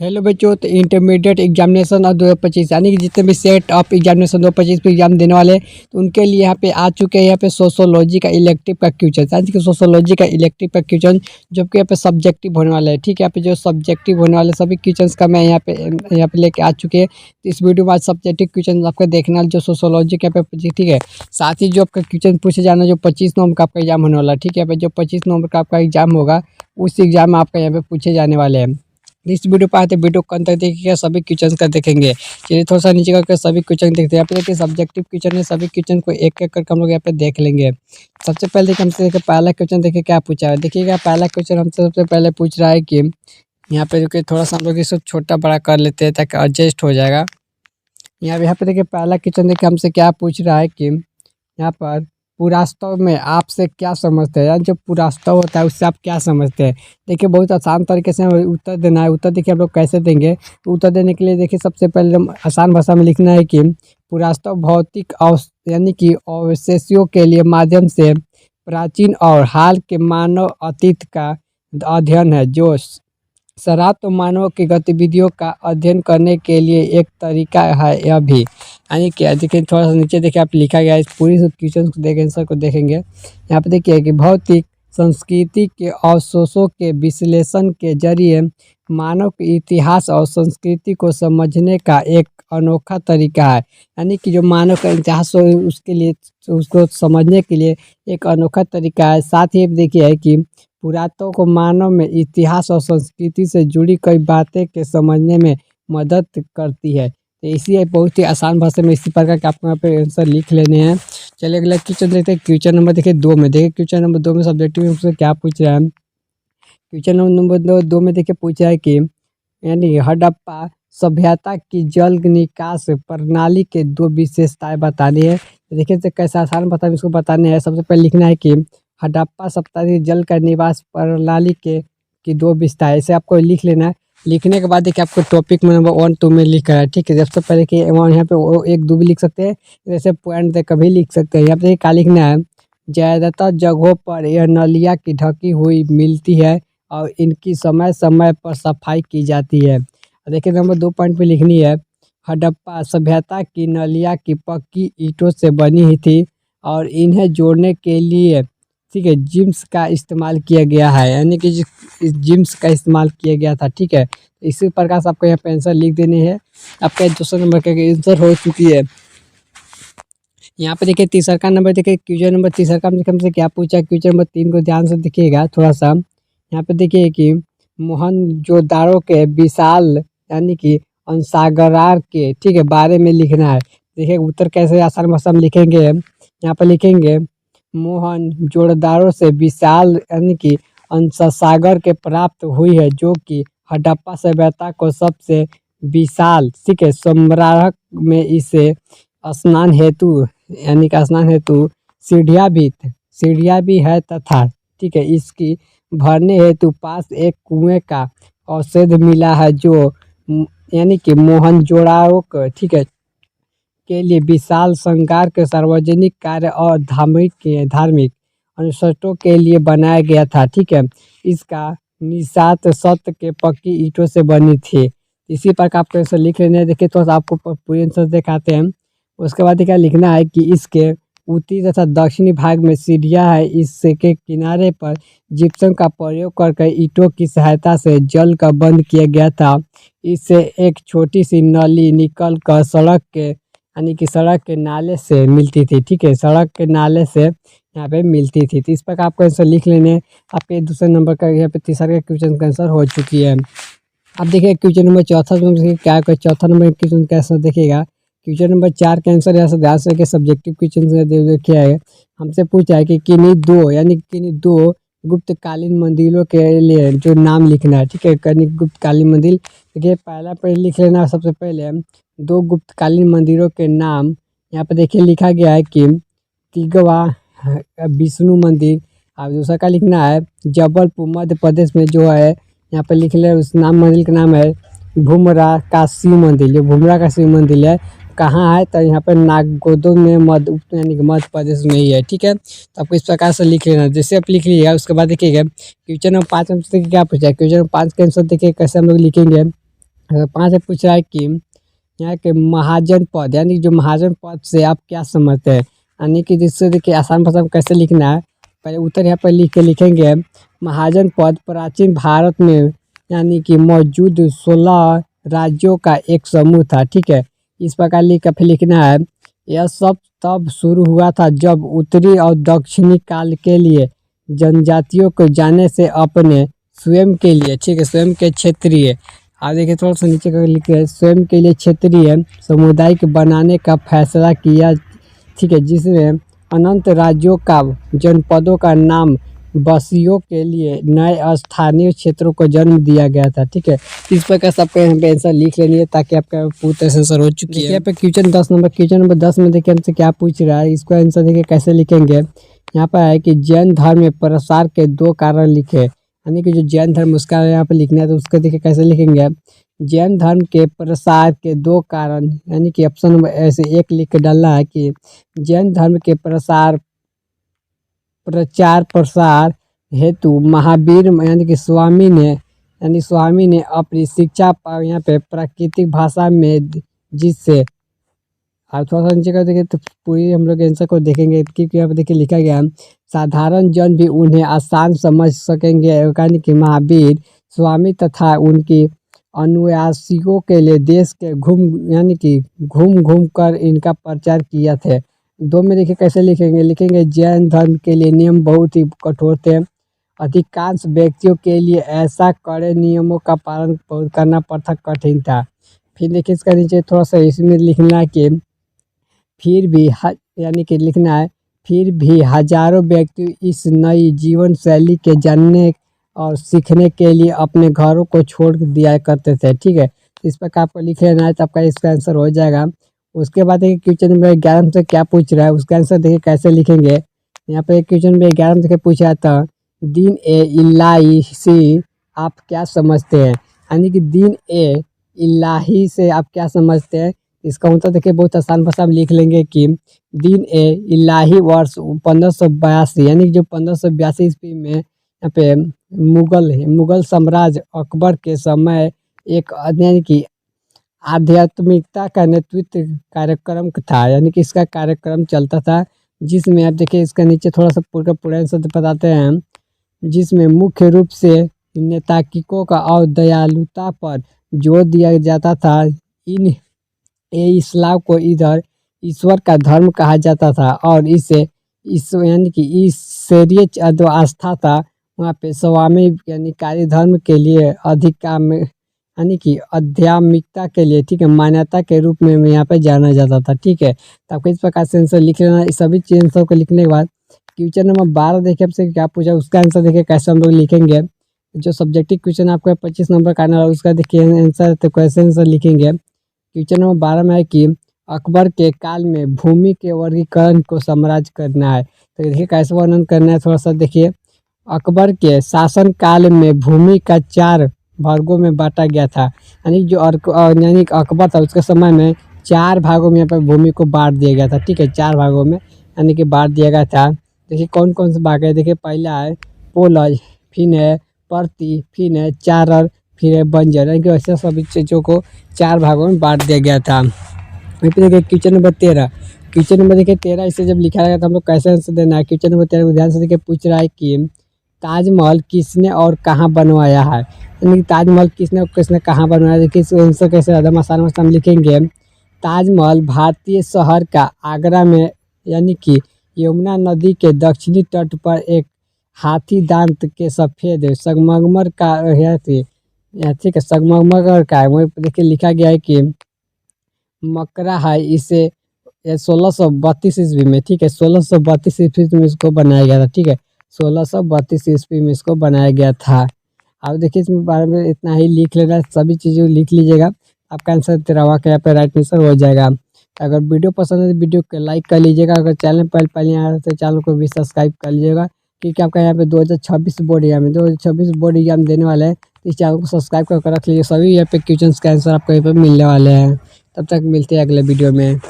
Hello बच्चों, तो intermediate examination और 2025 यानी कि जितने भी सेट ऑफ एग्जामिनेशन 2025 पे एग्जाम देने वाले हैं, तो उनके लिए यहाँ पे आ चुके हैं यहाँ पे सोशोलॉजी का इलेक्टिव का क्वेश्चन। यानी कि सोशोलॉजी का इलेक्टिव का क्वेश्चन जो कि यहाँ पे सब्जेक्टिव होने वाला है। ठीक है, यहाँ पे जो सब्जेक्टिव होने वाले सभी क्वेश्चन का मैं यहाँ पे लेके आ चुके हैं। तो इस वीडियो में आज सब्जेक्टिव क्वेश्चन आपका देखना है जो सोशोलॉजी के यहाँ पे। ठीक है, साथ ही जो आपका क्वेश्चन पूछे जाना जो 25 नवंबर का आपका एग्जाम होने वाला है। ठीक है, यहाँ पे जो 25 नवंबर का आपका एग्जाम होगा उस एग्जाम में आपका यहाँ पे पूछे जाने वाले हैं। इस वीडियो पर आते वीडियो को अंत तक देखिएगा, सभी क्वेश्चन का देखेंगे। चलिए थोड़ा सा नीचे करके सभी क्वेश्चन देखते हैं। यहाँ पे देखिए सब्जेक्टिव क्वेश्चन है, सभी क्वेश्चन को एक एक करके हम लोग यहाँ पे देख लेंगे। सबसे पहले देखिए हमसे देखिए पहला क्वेश्चन देखिए क्या पूछा है। देखिएगा पहला क्वेश्चन हमसे सबसे पहले पूछ रहा है कि यहाँ पे देखिए थोड़ा सा हम लोग इसको छोटा बड़ा कर लेते हैं ताकि एडजस्ट हो जाएगा। यहाँ पे देखिए पहला क्वेश्चन देखिए हमसे क्या पूछ रहा है कि यहाँ पर पुरास्तव में आपसे क्या समझते हैं, यानी जो पुरास्तव होता है उससे आप क्या समझते हैं। देखिए बहुत आसान तरीके से हमें उत्तर देना है। उत्तर देखिए हम लोग कैसे देंगे, तो उत्तर देने के लिए देखिए सबसे पहले हम आसान भाषा में लिखना है कि पुरास्तव भौतिक यानी कि अवशेषों के लिए माध्यम से प्राचीन और हाल के मानव अतीत का अध्ययन है जो शराब तो मानव की गतिविधियों का अध्ययन करने के लिए एक तरीका है। यह भी यानी कि देखिए थोड़ा सा नीचे देखिए आप लिखा गया है, इस पूरी क्वेश्चन को देखें, आंसर को देखेंगे। यहाँ पे देखिए कि भौतिक संस्कृति के अवशेषों के विश्लेषण के जरिए मानव के इतिहास और संस्कृति को समझने का एक अनोखा तरीका है। यानी कि जो मानव का इतिहास हो उसके लिए उसको समझने के लिए एक अनोखा तरीका है। साथ ही देखिए है कि पुरातत्व को मानव में इतिहास और संस्कृति से जुड़ी कई बातें के समझने में मदद करती है। तो इसी बहुत ही आसान भाषा में इसी प्रकार के आपको यहाँ पे आंसर लिख लेने हैं। चलिए अगला क्वेश्चन देखते हैं। क्वेश्चन नंबर देखिए 2 में, देखिए क्वेश्चन नंबर 2 में सब्जेक्टिव में से क्या पूछ रहा है। क्वेश्चन नंबर दो में देखिए पूछा है कि यानी हड़प्पा सभ्यता की जल निकास प्रणाली के 2 विशेषताएं बतानी है। तो देखिए तो कैसे आसान बता इसको बताने हैं। सबसे पहले लिखना है कि हड़प्पा सभ्यता की जल का निवास प्रणाली के की 2 विशेषताएं, इसे आपको लिख लेना है। लिखने के बाद देखिए आपको टॉपिक में नंबर 1 2 में लिखा है। ठीक है, सबसे पहले कि यहाँ पे वो 1 2 भी लिख सकते हैं, जैसे पॉइंट दे कभी लिख सकते हैं। यहाँ पे क्या लिखना है, ज़्यादातर जगहों पर यह नलिया की ढकी हुई मिलती है और इनकी समय समय पर सफाई की जाती है। देखिए नंबर 2 पॉइंट पे लिखनी है, हड़प्पा सभ्यता की नलिया की पक्की ईंटों से बनी ही थी और इन्हें जोड़ने के लिए ठीक है जिम्स का इस्तेमाल किया गया है। यानी कि इस जिम्स का इस्तेमाल किया गया था। ठीक है, इसी प्रकार से आपको यहाँ पे आंसर लिख देने हैं। आपका दूसरा नंबर का आंसर हो चुकी है। यहाँ पे देखिए तीसरा का नंबर देखिए क्वेश्चन नंबर तीसरा का हमसे क्या पूछा है। क्वेश्चन नंबर 3 को ध्यान से देखिएगा थोड़ा सा। यहाँ पे देखिए कि मोहनजोदाड़ो के विशाल यानी कि अंसागरार के ठीक है बारे में लिखना है। देखिए उत्तर कैसे आसान भाषा में लिखेंगे। यहाँ पे लिखेंगे मोहनजोदाड़ो से विशाल यानी कि अंसागर के प्राप्त हुई है जो कि हड़प्पा सभ्यता को सबसे विशाल ठीक है स्मारक में इसे स्नान हेतु यानी कि स्नान हेतु सीढ़ियाँ भी है तथा ठीक है इसकी भरने हेतु पास एक कुएं का अवशेष मिला है जो यानी कि मोहनजोदाड़ो को ठीक है के लिए विशाल श्रृंगार के सार्वजनिक कार्य और धार्मिक अनुष्ठानों के लिए बनाया गया था। ठीक है, इसका निशात सत्य के पक्की ईंटों से बनी थी। इसी प्रकार आपको ऐसे लिख लेना है। देखिए तो आपको पूरी आंसर दिखाते हैं। उसके बाद क्या लिखना है कि इसके उत्तरी तथा दक्षिणी भाग में सीढ़ियाँ है, इसके किनारे पर जिप्सम का प्रयोग करके ईंटों की सहायता से जल का बंद किया गया था। इससे एक छोटी सी नली निकल कर सड़क के यानी कि सड़क के नाले से मिलती थी। ठीक है, सड़क के नाले से यहाँ पे मिलती थी। तो इस प्रकार आपको आंसर लिख लेने। आपके दूसरे नंबर का यहाँ पे तीसरा का क्वेश्चन का आंसर हो चुकी है। अब देखिए क्वेश्चन नंबर चौथा में क्या चौथा नंबर क्वेश्चन का आंसर देखिएगा। क्वेश्चन नंबर 4 के आंसर यहाँ से ध्यान से देखिए सब्जेक्टिव क्वेश्चन देखिए है। हमसे पूछा है कि किन्हीं दो गुप्तकालीन मंदिरों के लिए जो नाम लिखना है। ठीक है, किन्हीं गुप्तकालीन मंदिर देखिए पहला पे लिख लेना। सबसे पहले 2 गुप्तकालीन मंदिरों के नाम यहाँ पे देखिए लिखा गया है कि तिगवा विष्णु मंदिर। और दूसरा का लिखना है जबलपुर मध्य प्रदेश में जो है यहाँ पे लिख ले उस मंदिर का नाम है भूमरा का शिव मंदिर। जो भूमरा का शिव मंदिर है कहाँ है, तो यहाँ पर नागोदो में यानी कि मध्य प्रदेश में ही है। ठीक है, तो आपको इस प्रकार से लिख लेना। जैसे आप लिख लीजिएगा उसके बाद देखिएगा क्वेश्चन नंबर 5 में क्या पूछा है। क्वेश्चन नंबर 5 के आंसर देखिए कैसे हम लोग लिखेंगे। 5 पूछ रहा है कि यहाँ के महाजन पद यानी जो महाजन पद से आप क्या समझते हैं, यानी कि जिससे देखिए आसान भाषा में कैसे लिखना है। पहले उत्तर यहाँ पर लिख के लिखेंगे, महाजन पद प्राचीन भारत में यानी कि मौजूद 16 राज्यों का एक समूह था। ठीक है, इस प्रकार लिख कर फिर लिखना है, यह सब तब शुरू हुआ था जब उत्तरी और दक्षिणी काल के लिए जनजातियों को जाने से अपने स्वयं के लिए, ठीक है, स्वयं के क्षेत्रीय, आप देखिए थोड़ा सा नीचे का लिखे है, स्वयं के लिए क्षेत्रीय सामुदायिक बनाने का फैसला किया। ठीक है, जिसमें अनंत राज्यों का जनपदों का नाम बस्तियों के लिए नए स्थानीय क्षेत्रों को जन्म दिया गया था। ठीक है, इस प्रकार सबका यहाँ पे आंसर लिख लेनी है ताकि आपका पूरी तरह से आंसर हो चुकी है। यहाँ पे क्वेश्चन 10 में देखिए हमसे क्या पूछ रहा है, इसको आंसर देखिए कैसे लिखेंगे। यहाँ पर है कि जैन धर्म में प्रसार के 2 कारण लिखे, यानी कि जो जैन धर्म उसका यहाँ पे लिखना है, तो उसको देखिए कैसे लिखेंगे। जैन धर्म के प्रसार के 2 कारण, यानी कि ऑप्शन नंबर ऐसे 1 लिख के डालना है कि जैन धर्म के प्रचार प्रसार हेतु महावीर यानी कि स्वामी ने अपनी शिक्षा यहाँ पे प्राकृतिक भाषा में, जिससे आप थोड़ा सा नीचे कर देखें तो पूरी हम लोग आंसर को देखेंगे, क्योंकि यहाँ पे देखिए लिखा गया साधारण जन भी उन्हें आसान समझ सकेंगे, यानी कि महावीर स्वामी तथा उनकी अनुयायियों के लिए देश के घूम घूम कर इनका प्रचार किया थे। 2 में देखिए कैसे लिखेंगे जैन धर्म के लिए नियम बहुत ही कठोर थे, अधिकांश व्यक्तियों के लिए ऐसा कड़े नियमों का पालन करना पड़ता कठिन था। फिर देखिए इसका नीचे थोड़ा सा इसमें लिखना है कि फिर भी यानी कि लिखना है, फिर भी हजारों व्यक्ति इस नई जीवन शैली के जानने और सीखने के लिए अपने घरों को छोड़ दिया करते थे। ठीक है, इस पर आपको लिख लेना है तो आपका इसका आंसर हो जाएगा। उसके बाद देखिए क्वेश्चन नंबर 11 से क्या पूछ रहा है, उसका आंसर देखिए कैसे लिखेंगे। यहाँ पे क्वेश्चन नंबर 11 से पूछा था, दीन ए इलाही से आप क्या समझते हैं, यानी कि दीन ए इलाही से आप क्या समझते हैं। इसका उत्तर देखिए बहुत आसान भाषा में लिख लेंगे कि दीन ए इलाही वर्ष 1582, यानी जो 1582 ईस्वी में यहाँ पे मुगल साम्राज्य अकबर के समय एक यानी कि आध्यात्मिकता का नेतृत्व कार्यक्रम था, यानी कि इसका कार्यक्रम चलता था, जिसमें आप देखिए इसका नीचे थोड़ा सा पूरा आंसर बताते हैं, जिसमें मुख्य रूप से नैतिकों का और दयालुता पर जोर दिया जाता था। इस्लाम को इधर ईश्वर का धर्म कहा जाता था और इसे यानी कि ईश्वरीय जो आस्था था वहाँ पे स्वामी यानी कार्य धर्म के लिए अधिक यानी कि आध्यात्मिकता के लिए, ठीक है, मान्यता के रूप में यहाँ पे जाना जाता था। ठीक है, तो आपको इस प्रकार से आंसर लिख लेना। इस सभी आंसर को लिखने के बाद क्वेश्चन नंबर 12 देखिए आपसे क्या पूछा, उसका आंसर देखिए कैसे हम लोग लिखेंगे। जो सब्जेक्टिव क्वेश्चन आपको 25 नंबर का आने वाला उसका देखिए आंसर, तो कैसे आंसर लिखेंगे। क्वेश्चन नंबर 12 में है कि अकबर के काल में भूमि के वर्गीकरण को समराज करना है, तो देखिए कैसे वर्णन करना है थोड़ा सा देखिए। अकबर के शासन काल में भूमि का 4 भागों में बांटा गया था, यानी जो यानी अकबर था उसके समय में 4 भागों में यहाँ पर भूमि को बांट दिया गया था। ठीक है, 4 भागों में यानी कि बांट दिया गया था। देखिए कौन कौन से भाग है, देखिए पहला है पोलज, फिर है परती, फिर है चारर, फिर है बंजर, यानी कि ऐसे सभी चीज़ों को 4 भागों में बांट दिया गया था। फिर देखिए क्वेश्चन नंबर 13, क्वेश्चन नंबर देखिए 13 इसे जब लिखा गया तो हम लोग कैसे आंसर देना है। क्वेश्चन नंबर 13 को ध्यान से देखिए पूछ रहा है कि ताजमहल किसने और कहाँ बनवाया है, यानी कि ताजमहल किसने कहाँ बनवाया। देखिए इस आंसर कैसे ज़्यादा आसान भाषा में लिखेंगे। ताजमहल भारतीय शहर का आगरा में, यानी कि यमुना नदी के दक्षिणी तट पर एक हाथी दांत के सफ़ेद संगमरमर का है, ठीक है, संगमरमर का है। वहीं पर देखिए लिखा गया है कि मकरा है, इसे 1632 ईस्वी में, ठीक है, 1632 ईस्वी में इसको बनाया गया था। ठीक है, 1632 ईस्वी में इसको बनाया गया था। अब देखिए इसमें बारे में इतना ही लिख लेना, सभी चीज़ें लिख लीजिएगा, आपका आंसर 13वां का यहाँ पे राइट आंसर हो जाएगा। अगर वीडियो पसंद है तो वीडियो को लाइक कर लीजिएगा, अगर चैनल पर पहले आ रहे तो चैनल को भी सब्सक्राइब कर लीजिएगा, क्योंकि आपका यहाँ पे 2026 बोर्ड एग्जाम 2026 बोर्ड एग्जाम देने वाले हैं। इस चैनल को सब्सक्राइब कर रख लीजिए, सभी यहाँ पे क्वेश्चन का आंसर आपको यहाँ पे मिलने वाले हैं। तब तक मिलते हैं अगले वीडियो में।